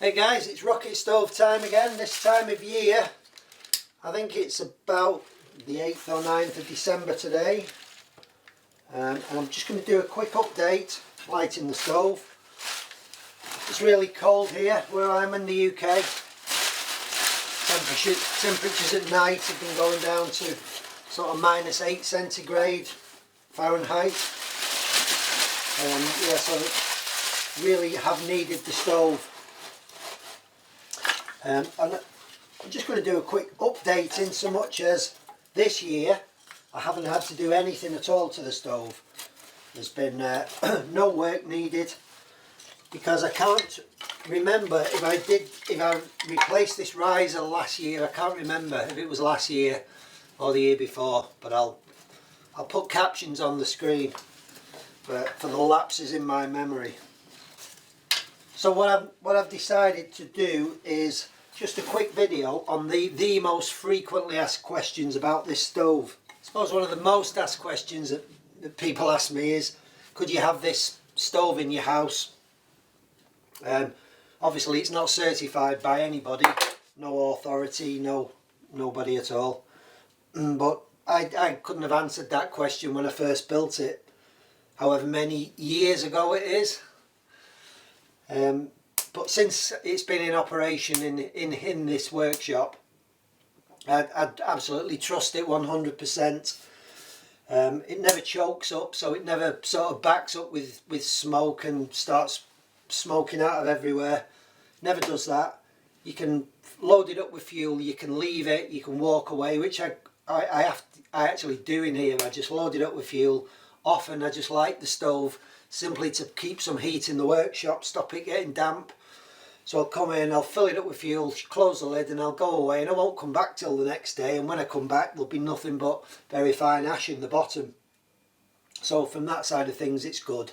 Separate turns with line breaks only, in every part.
Hey guys, it's rocket stove time again. This time of year, I think it's about the 8th or 9th of December today, and I'm just going to do a quick update lighting the stove. It's really cold here where I'm in the UK. Temperatures at night have been going down to sort of -8 centigrade Fahrenheit. Yeah, so really have needed the stove. And I'm just going to do a quick update in so much as this year I haven't had to do anything at all to the stove. There's been no work needed because I can't remember if I replaced this riser last year. I can't remember if it was last year or the year before, but I'll put captions on the screen for the lapses in my memory. So what I've decided to do is just a quick video on the most frequently asked questions about this stove. I suppose one of the most asked questions that people ask me is, could you have this stove in your house? Obviously it's not certified by anybody, no authority, nobody at all. But I couldn't have answered that question when I first built it, however many years ago it is. But since it's been in operation in this workshop, I'd absolutely trust it 100%. It never chokes up, so it never sort of backs up with smoke and starts smoking out of everywhere. Never does that. You can load it up with fuel, you can leave it, you can walk away, which I actually do in here. I just load it up with fuel. Often I just light the stove simply to keep some heat in the workshop, stop it getting damp. So I'll come in, I'll fill it up with fuel, close the lid, and I'll go away, and I won't come back till the next day. And when I come back, there'll be nothing but very fine ash in the bottom. So from that side of things, it's good.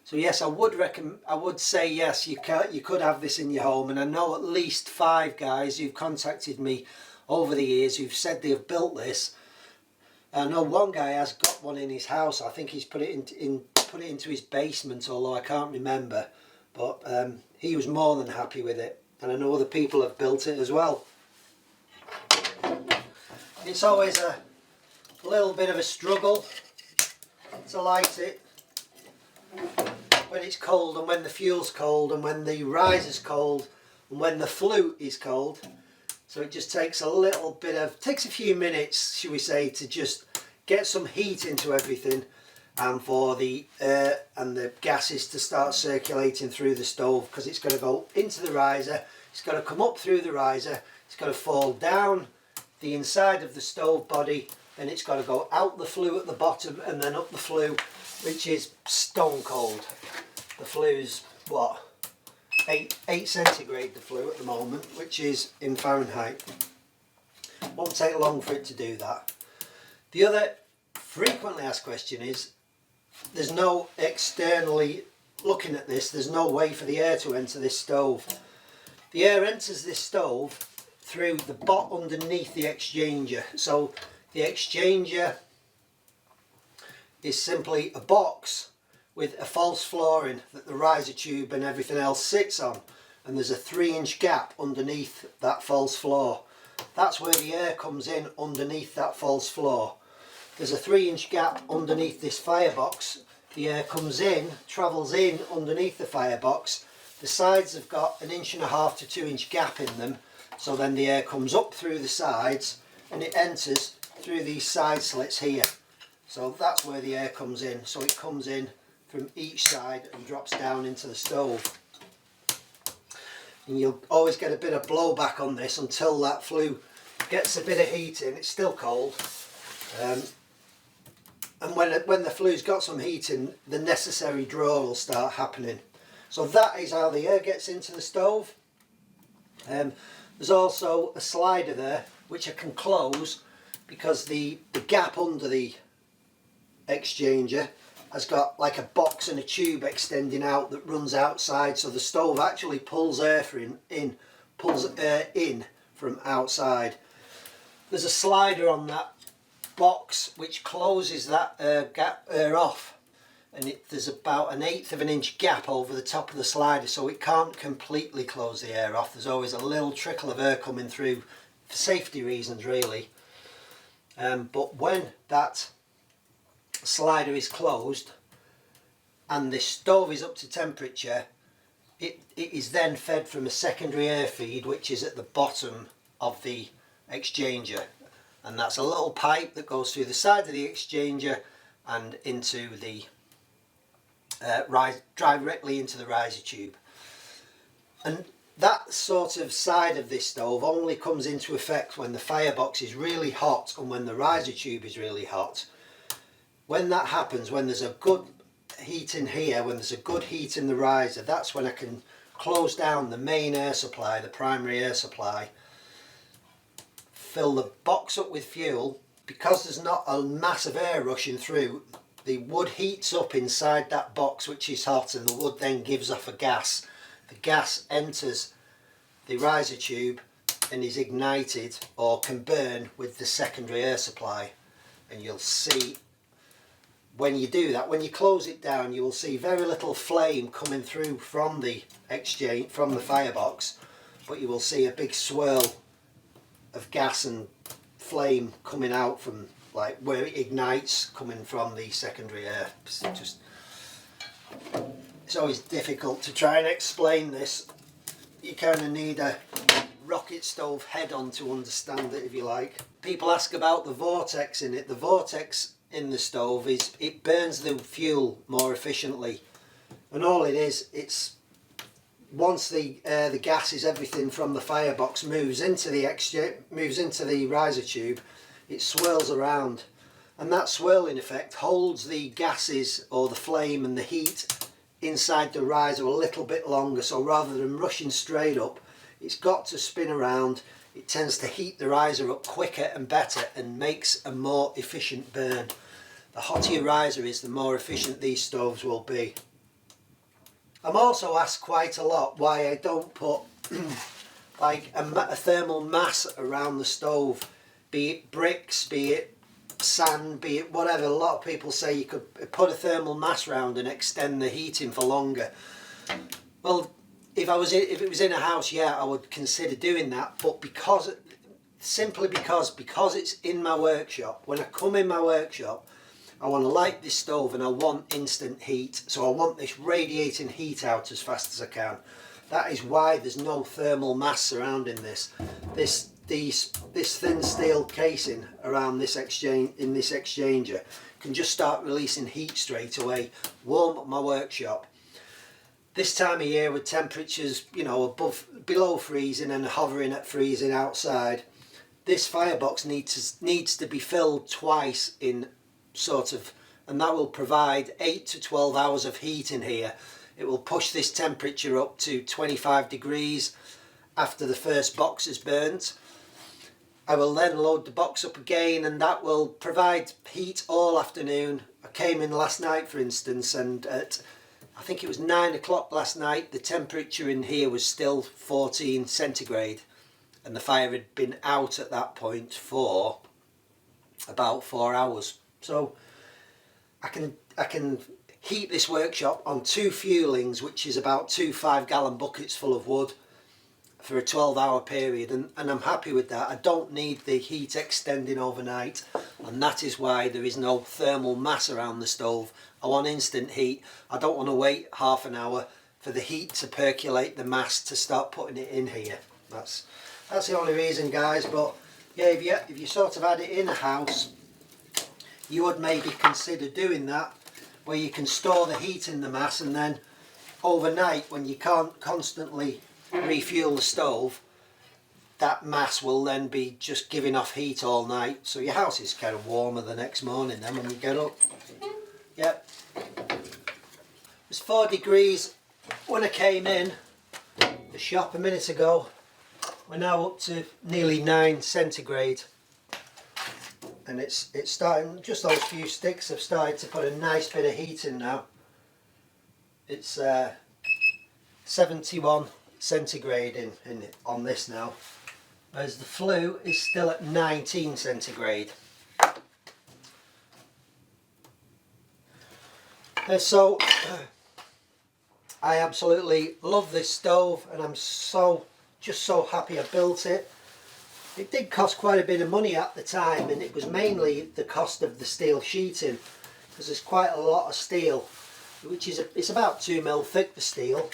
So yes, I would say yes, you could have this in your home. And I know at least 5 guys who've contacted me over the years who've said they've built this. I know one guy has got one in his house. I think he's put it into his basement, although I can't remember. But he was more than happy with it, and I know other people have built it as well. It's always a little bit of a struggle to light it when it's cold, and when the fuel's cold, and when the riser's cold, and when the flue is cold. So it just takes takes a few minutes, shall we say, to just get some heat into everything, and for the air and the gases to start circulating through the stove, because it's going to go into the riser, it's got to come up through the riser, it's got to fall down the inside of the stove body, then it's got to go out the flue at the bottom and then up the flue, which is stone cold. The flue's what, 8 centigrade the flue at the moment, which is in Fahrenheit. Won't take long for it to do that. The other frequently asked question is, there's no externally looking at this, there's no way for the air to enter this stove. The air enters this stove through the bot underneath the exchanger. So the exchanger is simply a box with a false flooring that the riser tube and everything else sits on, and there's a 3-inch gap underneath that false floor. That's where the air comes in, underneath that false floor. There's a 3-inch gap underneath this firebox. The air comes in, travels in underneath the firebox. The sides have got 1.5 to 2-inch gap in them, so then the air comes up through the sides and it enters through these side slits here. So that's where the air comes in. So it comes in from each side and drops down into the stove. And you'll always get a bit of blowback on this until that flue gets a bit of heat in. It's still cold. And when the flue's got some heat in, the necessary draw will start happening. So that is how the air gets into the stove. There's also a slider there which I can close, because the gap under the exchanger has got like a box and a tube extending out that runs outside, so the stove actually pulls air in from outside. There's a slider on that box which closes that air off, and there's about 1/8 of an inch gap over the top of the slider, so it can't completely close the air off. There's always a little trickle of air coming through for safety reasons really. But when that slider is closed and the stove is up to temperature, it is then fed from a secondary air feed which is at the bottom of the exchanger, and that's a little pipe that goes through the side of the exchanger and into the directly into the riser tube. And that sort of side of this stove only comes into effect when the firebox is really hot and when the riser tube is really hot. When that happens, when there's a good heat in here, when there's a good heat in the riser, that's when I can close down the main air supply, the primary air supply, fill the box up with fuel. Because there's not a mass of air rushing through, the wood heats up inside that box which is hot, and the wood then gives off a gas. The gas enters the riser tube and is ignited or can burn with the secondary air supply. And you'll see when you do that, when you close it down, you will see very little flame coming through from the exchange, from the firebox, but you will see a big swirl of gas and flame coming out from, like, where it ignites, coming from the secondary air. It's always difficult to try and explain this. You kind of need a rocket stove head on to understand it, if you like. People ask about the vortex in it. The vortex in the stove is, it burns the fuel more efficiently, and all it is, it's once the gases, everything from the firebox moves into the riser tube, it swirls around, and that swirling effect holds the gases or the flame and the heat inside the riser a little bit longer. So rather than rushing straight up, it's got to spin around. It tends to heat the riser up quicker and better and makes a more efficient burn. The hotter your riser is, the more efficient these stoves will be. I'm also asked quite a lot why I don't put like a thermal mass around the stove, be it bricks, be it sand, be it whatever. A lot of people say you could put a thermal mass around and extend the heating for longer. Well, if it was in a house, yeah, I would consider doing that, but simply because it's in my workshop, when I come in my workshop, I want to light this stove and I want instant heat, so I want this radiating heat out as fast as I can. That is why there's no thermal mass surrounding this. This thin steel casing around this exchanger can just start releasing heat straight away, warm up my workshop. This time of year with temperatures, you know, below freezing and hovering at freezing outside, this firebox needs to be filled twice in sort of, and that will provide 8 to 12 hours of heat in here. It will push this temperature up to 25 degrees after the first box is burnt. I will then load the box up again, and that will provide heat all afternoon. I came in last night, for instance, and at, I think it was 9 o'clock last night, the temperature in here was still 14 centigrade, and the fire had been out at that point for about 4 hours. So I can heat this workshop on 2 fuelings, which is about 2 5-gallon buckets full of wood, for a 12-hour period, and I'm happy with that. I don't need the heat extending overnight, and that is why there is no thermal mass around the stove. I want instant heat. I don't want to wait half an hour for the heat to percolate the mass to start putting it in here. That's the only reason, guys. But yeah, if you sort of had it in a house, you would maybe consider doing that, where you can store the heat in the mass, and then overnight, when you can't constantly refuel the stove, that mass will then be just giving off heat all night, so your house is kind of warmer the next morning then when you get up. Yep. It was 4 degrees when I came in the shop a minute ago. We're now up to nearly 9 centigrade, and it's starting, just those few sticks have started to put a nice bit of heat in now. It's 71 centigrade on this now, whereas the flue is still at 19 centigrade. So I absolutely love this stove, and I'm just so happy I built it. It did cost quite a bit of money at the time, and it was mainly the cost of the steel sheeting, because there's quite a lot of steel, which is it's about 2mm thick, the steel.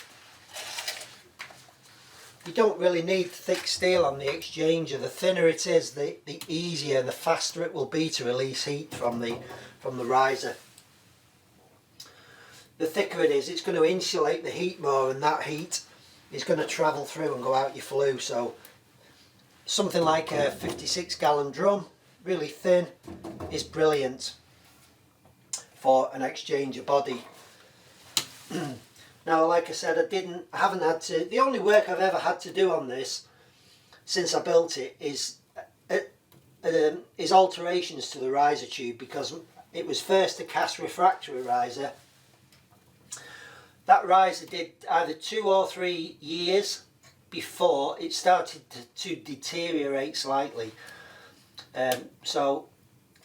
You don't really need thick steel on the exchanger. The thinner it is, the easier, the faster it will be to release heat from the riser. The thicker it is, it's going to insulate the heat more, and that heat is going to travel through and go out your flue. So something like a 56-gallon drum, really thin, is brilliant for an exchanger body. Now, like I said, I haven't had to, the only work I've ever had to do on this since I built it is alterations to the riser tube, because it was first a cast refractory riser. That riser did either 2 or 3 years before it started to deteriorate slightly. So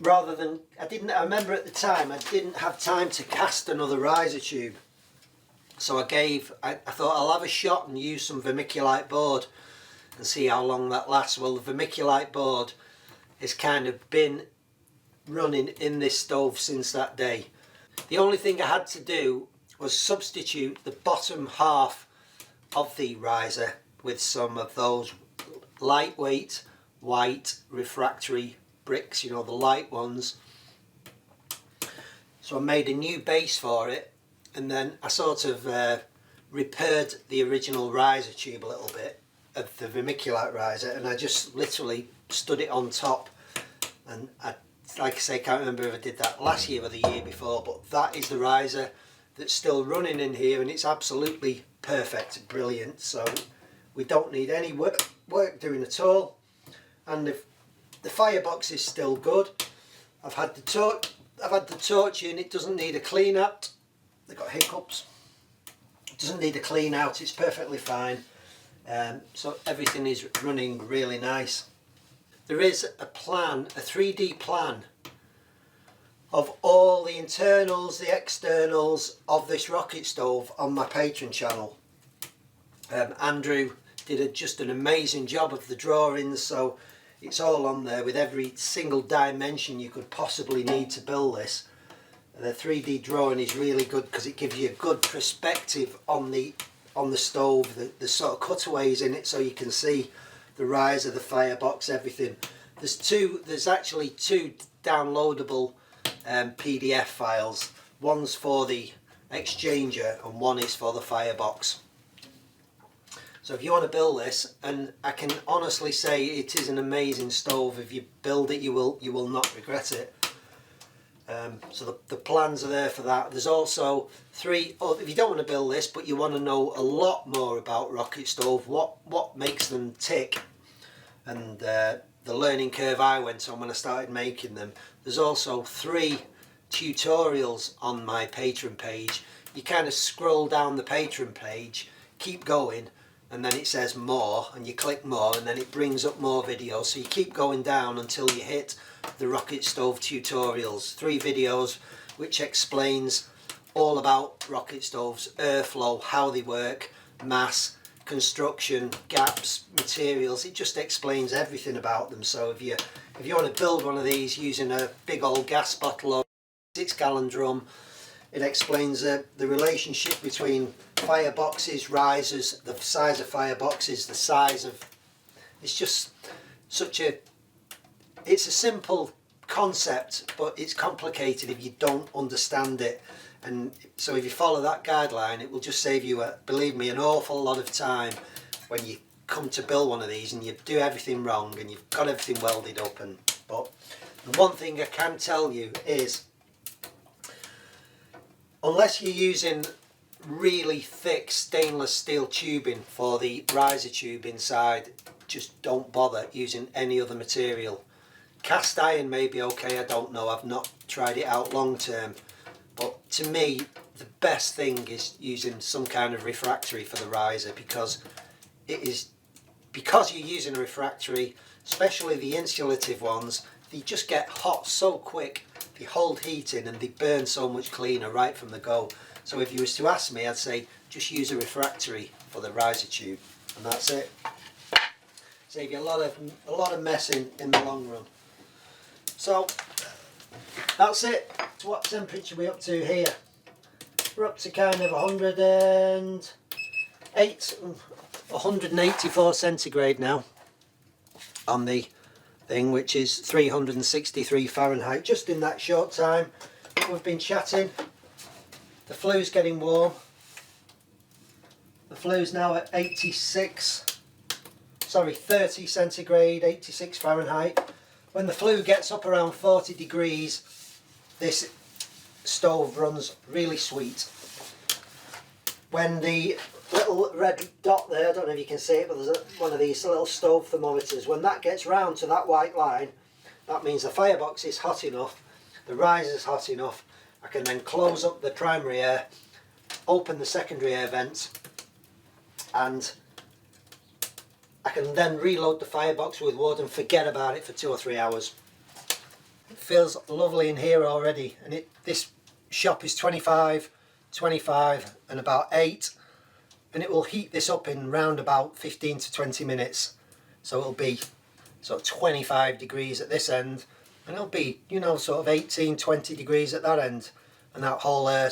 rather than, I remember at the time I didn't have time to cast another riser tube. So I thought I'll have a shot and use some vermiculite board and see how long that lasts. Well, the vermiculite board has kind of been running in this stove since that day. The only thing I had to do was substitute the bottom half of the riser with some of those lightweight white refractory bricks, you know, the light ones. So I made a new base for it, and then I sort of repaired the original riser tube a little bit of the vermiculite riser, and I just literally stood it on top. And like I say, I can't remember if I did that last year or the year before, but that is the riser that's still running in here, and it's absolutely perfect, brilliant. So we don't need any work doing at all. And if the firebox is still good, I've had the torch in. It doesn't need a clean out. They've got hiccups. It doesn't need a clean out. It's perfectly fine. So everything is running really nice. There is a plan, a 3D plan of all the internals, the externals of this rocket stove on my Patreon channel. Andrew did just an amazing job of the drawings, so it's all on there with every single dimension you could possibly need to build this. The 3D drawing is really good because it gives you a good perspective on the stove, the sort of cutaways in it, so you can see the riser, the firebox, everything. There's actually 2 downloadable PDF files. One's for the exchanger and one is for the firebox. So if you want to build this, and I can honestly say it is an amazing stove. If you build it, you will not regret it. So the plans are there for that. There's also 3, if you don't want to build this but you want to know a lot more about rocket stove, what makes them tick, and the learning curve I went on when I started making them, there's also 3 tutorials on my Patreon page. You kind of scroll down the Patreon page, keep going, and then it says more, and you click more, and then it brings up more videos. So you keep going down until you hit the rocket stove tutorials. 3 videos which explains all about rocket stoves, airflow, how they work, mass, construction, gaps, materials. It just explains everything about them. So if you want to build one of these using a big old gas bottle or 6-gallon drum, it explains the relationship between fireboxes, risers, the size of fireboxes, the size of... It's just such a... It's a simple concept, but it's complicated if you don't understand it. And so if you follow that guideline, it will just save you, believe me, an awful lot of time when you come to build one of these and you do everything wrong and you've got everything welded up. But the one thing I can tell you is, unless you're using really thick stainless steel tubing for the riser tube inside, just don't bother using any other material. Cast iron may be okay, I don't know, I've not tried it out long term, but to me the best thing is using some kind of refractory for the riser, because you're using a refractory, especially the insulative ones, they just get hot so quick they hold heat in and they burn so much cleaner right from the go. So if you was to ask me, I'd say just use a refractory for the riser tube, and that's it. Save you a lot of mess in the long run. So that's it. So what temperature are we up to here? We're up to kind of 184 centigrade now on the thing, which is 363 Fahrenheit. Just in that short time we've been chatting, the flue's getting warm. The flue's now at 30 centigrade, 86 Fahrenheit. When the flue gets up around 40 degrees, this stove runs really sweet. When the little red dot there, I don't know if you can see it, but there's one of these little stove thermometers. When that gets round to that white line, that means the firebox is hot enough, the riser's hot enough. I can then close up the primary air, open the secondary air vents, and I can then reload the firebox with wood and forget about it for 2 or 3 hours. It feels lovely in here already, and this shop is 25 and about 8, and it will heat this up in round about 15 to 20 minutes. So it'll be sort of 25 degrees at this end, and it'll be, you know, sort of 18-20 degrees at that end, and that whole air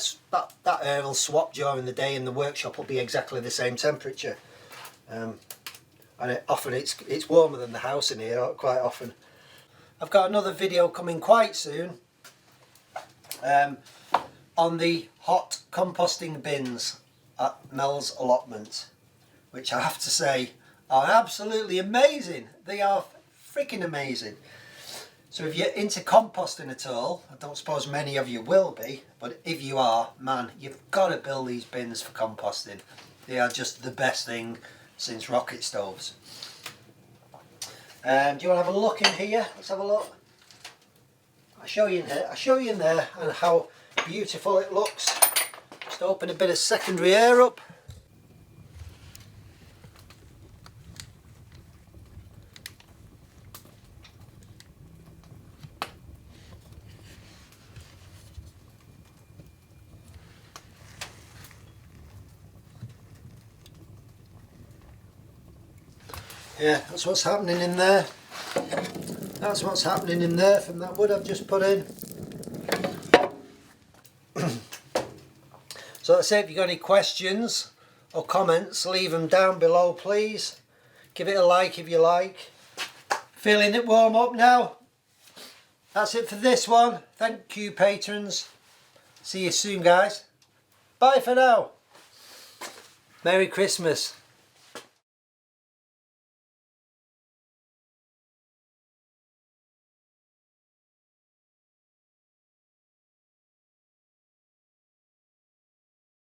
will swap during the day, and the workshop will be exactly the same temperature. And often it's warmer than the house in here, quite often. I've got another video coming quite soon on the hot composting bins at Mel's Allotment, which I have to say are absolutely amazing. They are freaking amazing. So if you're into composting at all, I don't suppose many of you will be, but if you are, man, you've got to build these bins for composting. They are just the best thing since rocket stoves. Do you want to have a look in here? Let's have a look. I'll show you in here. I'll show you in there and how beautiful it looks. Just open a bit of secondary air up. Yeah, that's what's happening in there. That's what's happening in there from that wood I've just put in. So let's say if you've got any questions or comments, leave them down below, please. Give it a like if you like. Feeling it warm up now. That's it for this one. Thank you, patrons. See you soon, guys. Bye for now. Merry Christmas.